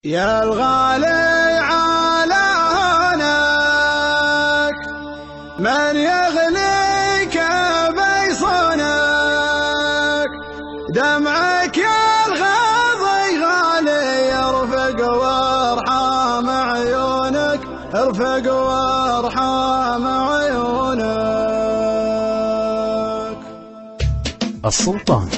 يا الغالي على هونك من يغليك بيصونك، دمعك يا الغاضي غالي يرفق وارحام عيونك، ارفق وارحام عيونك. السلطان.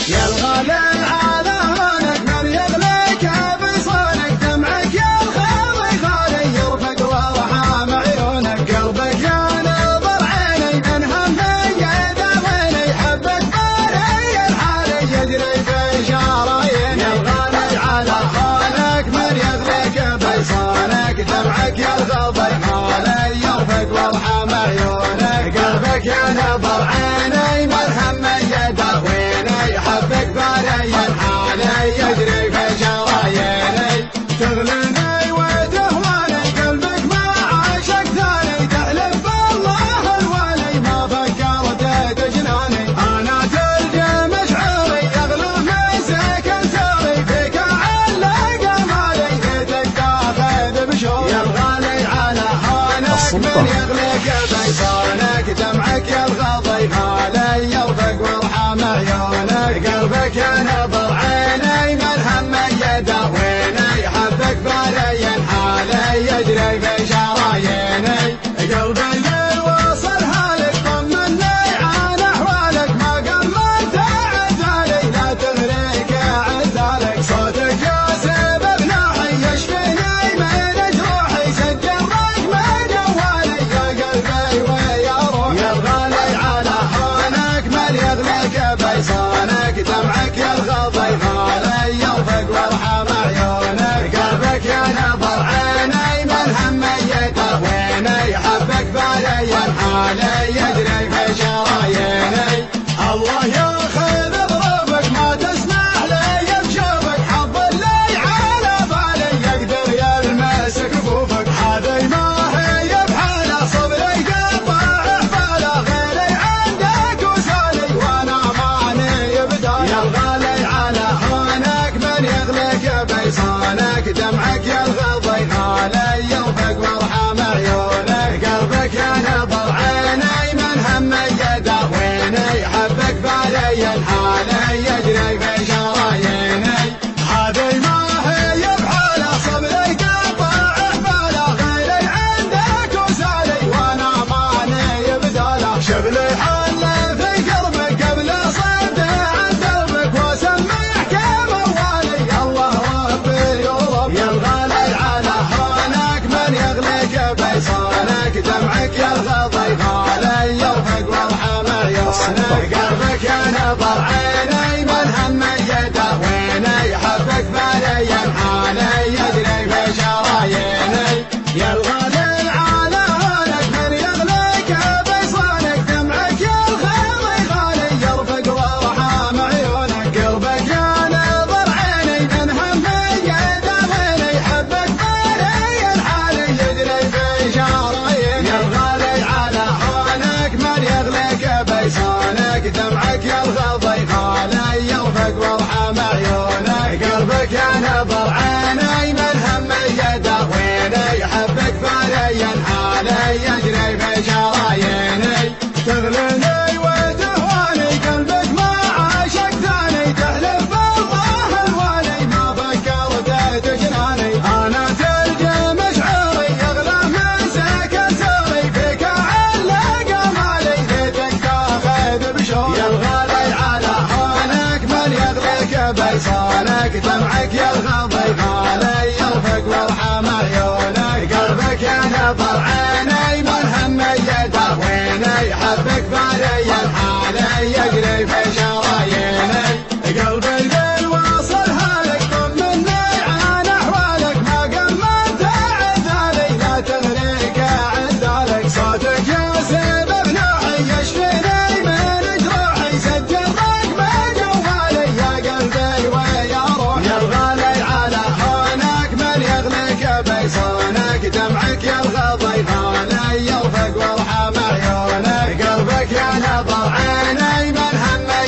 يا الغالي على هونك من يغليك بيصونك، دمعك يا الغاضي غالي يرفق وارحام عيونك، قلبك يا نظر عيني من همي يداويني، حبك باري الحالي يجري في شراييني. يا الغالي على هونك من يغليك بيصونك، دمعك يا الغاضي غالي يرفق وارحام عيونك، قلبك يا نظر عيني من همي يداويني، حبك باري الحالي يجري في شراييني. تغليني وتهواني قلبك ما عاشق ثاني، تحلف بالله الوالي ما فكرت تجناني. انا تلقى مشعوري يغلو مسك سوري، فيك علق مالي ليتك تاخذ بشوري. يا الغالي على هونك من يغليك بيصونك، دمعك يا الغاضي غالي يرفق وارحام عيونك، قلبك يا نظر عيني من همي يداويني، حبك باري الحالي يجري في شراييني. قلبي للوصل هالك طمني عن احوالك، ما قمرت عزالي لا تغريك عزالك، صوتك يا سبب ناحي يشفيني من جروحي، سجل رقم جوالي يا قلبي ويا روحي. يا الغالي على هونك من يغليك بيصونك، دمعك يا الغاضي غالي يرفق وارحام عيونك، قلبك يا نظر عيني من همي يداويني، حبك باري الحالي يجري في شراييني. الله ياخذ ظروفك ما تسمح لي بشوفك، حظ اللي على بالي يقدر يلمس كفوفك، هذي ما هي بحاله صبري قطع حفاله، غيري عندك وسالي وانا ماني بدايه. يا الغالي على هونك من يغليك بيصونك، دمعك يا الغاضي غالي يرفق وارحام عيونك، قلبك يا نظر عيني من همي يداويني، حبك باري الحالي يجري في شراييني. هذي ما هي بحاله صبري قطع حفاله، غيري عندك وسالي وانا ماني بداله. شغلي حل في قربك قبل صد عن دربك، واسمعك موالي الله ربي ورب. يا الغالي على هونك من يغليك بيصونك، دمعك يا الغاضي غالي يرفق وارحام عيونك، قلبك يا نظر عيني من همي يداويني، حبك باري الحالي يجري في شراييني. يا الغالي على هونك من يغليك بيصونك، دمعك يا الغاضي غالي يرفق وارحام عيونك، قلبك يا نظر عيني من همي يداويني، حبك باري الحالي يجري في شراييني. يا الغالي على هونك من يغليك بيصونك، دمعك يا الغاضي غالي يرفق وارحام عيونك، قلبك يا نظر عيني من همي يداويني، حبك باري الحالي يجري في شراييني. تغليني وتهواني قلبك ما عاشق ثاني، تحلف بالله الوالي ما فكرت تجناني. انا تلقى مشعوري يغلى مسك سوري، فيك علق مالي ليتك تاخذ بشوري. يا الغالي على هونك من يغليك بيصونك، دمعك يا الغاضي غالي يرفق وارحام عيونك، قلبك يا نظر عيني من همي يداويني، حبك باري الحالي يجري في شراييني. قلبي للوصل هالك طمني عن احوالك، ما قمرت عذالي لا تغريك عذالك، صوتك يا سبب نوحي يشفيني من جروحي، سجل رقم جوالي يا قلبي ويا روحي. يا الغالي على هونك من يغليك بيصونك، دمعك يا الغاضي غالي يرفق وارحام عيونك، قلبك يا نظر عيني من همي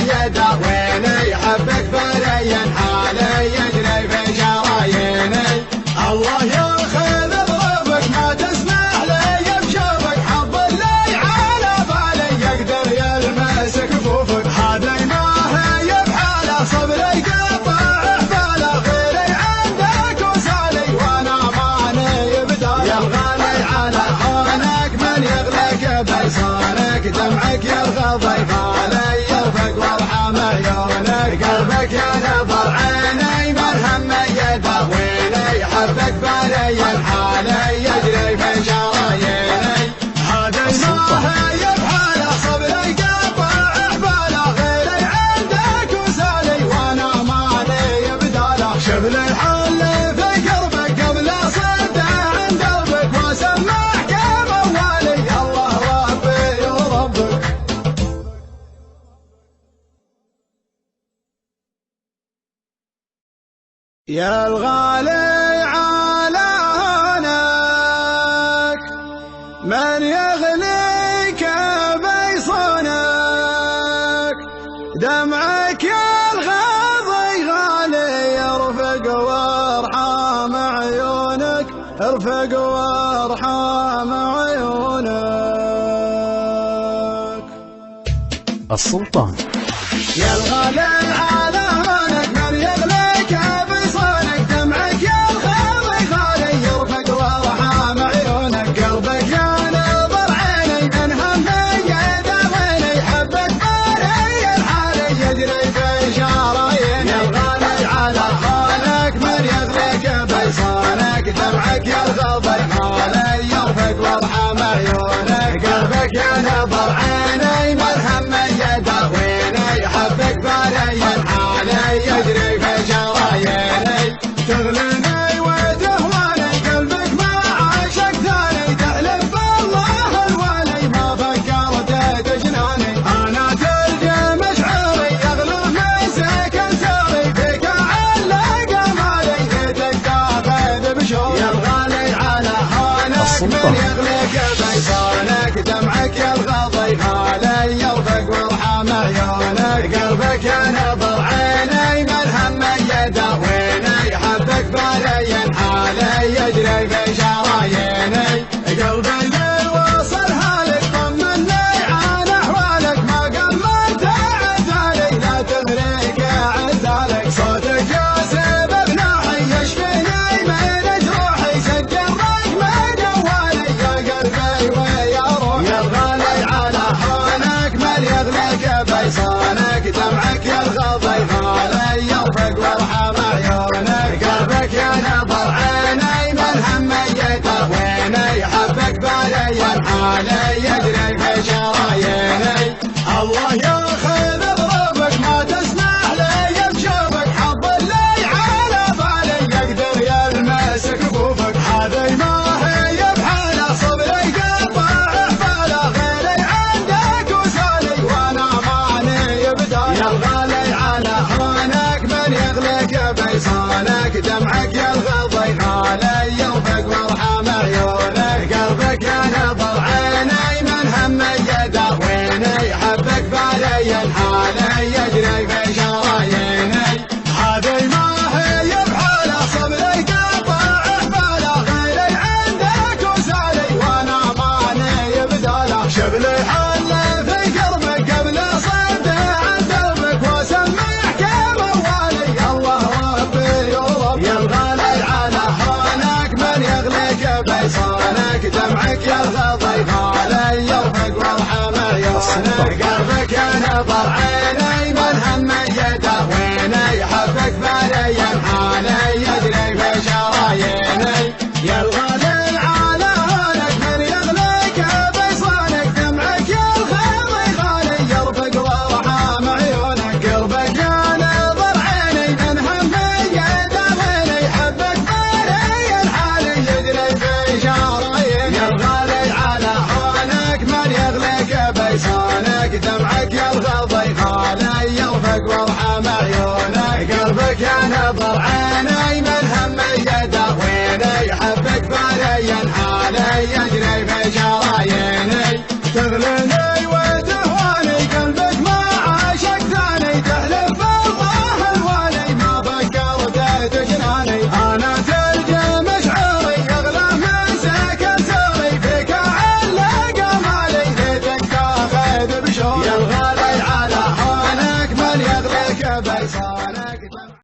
الغضي خالي يرفق وارحم عيونك قلبك يا نظر عيني من هم يداويني حبك بالي الحالي يجري في شراييني هذا ما هي بحاله صبري قطع حباله غيري عندك وسالي وانا مالي بداله شبل الحل في قربك قبل صدع عند قلبك واسمعك موالي الله ربي وربك يا الغالي على هونك من يغليك بيصونك دمعك يا الغاضي غالي ارفق وارحم عيونك ارفق وارحم عيونك السلطان. يا الغالي على هونك من يغليك بيصونك دمعك يا الغاضي غالي يرفق وارحم عيونك قلبك يا نظر عيني من هم يداويني حبك بالي الحالي يجري في شراييني يا الغالي على هونك من يغليك بيصونك دمعك يا الغاضي غالي يرفق وارحم عيونك قلبك يا نظر عيني من هم يداويني حبك بالي الحالي يجري في شراييني تغليني وتهواني قلبك ما عاشق ثاني تحلف بالله الوالي ما فكرت تجناني انا تلقى مشعري يغلو مسك انساري فيك علق مالي ليتك تاخذ بشوق يا الغالي على هونك من يغليك بيصونك دمعك يا الغضي غالي يرفق وارحم عيونك قلبك يا نظر عيني من هم يداويني حبك بالي الحالي يجري في شراييني قلبي اللي وصلها لك طمني عن احوالك ما قمرت عزالي لا تغريك عزالك صوتك يا سبب ناحي يشفيني من جروحي سجل رقم جوالي يا قلبي ويا روحي يا الغالي على هونك من يغليك بيصونك دمعك يا الغضي غالي يرفق وارحم عيونك قلبك يا نظر عيني من هم يداويني حبك بالي الحالي يجري في شراييني الله ياخذ ظروفك ما تسمح لي بشوفك حظ اللي على بالي يقدر يلمس كفوفك هذه ما هي بحاله صبري قطع حباله غيري عندك وسالي وانا ماني بداله يا الغالي على هونك من يغليك بيصونك دمعك يا الغضي غالي يرفق وارحم عيونك قلبك يا نظر عيني من هم يداويني حبك بالي الحالي يجري في شراييني هذه ما هي بحاله صبري قطع حباله غيري عندك وسالي وانا ماني بداله شبل حل في قلبك قبل صدع عن دربك واسمعك موالي الله ربي وربك يا الغالي على هونك من يغليك بيصونك دمعك يا الغضي غالي يرفق وارحم عيونك قلبك يا نظر عيني من هم يداويني حبك بالي الحالي يجري في شراييني يا الغالي على هونك من يغليك بيصونك دمعك يا الغضي غالي يرفق وارحم عيونك قلبك يا نظر عيني من هم يداويني حبك بالي الحالي يجري في شراييني يا الغالي على هونك من يغليك بيصونك دمعك يا الغضي غالي يرفق وارحم عيونك قلبك يا نظر عيني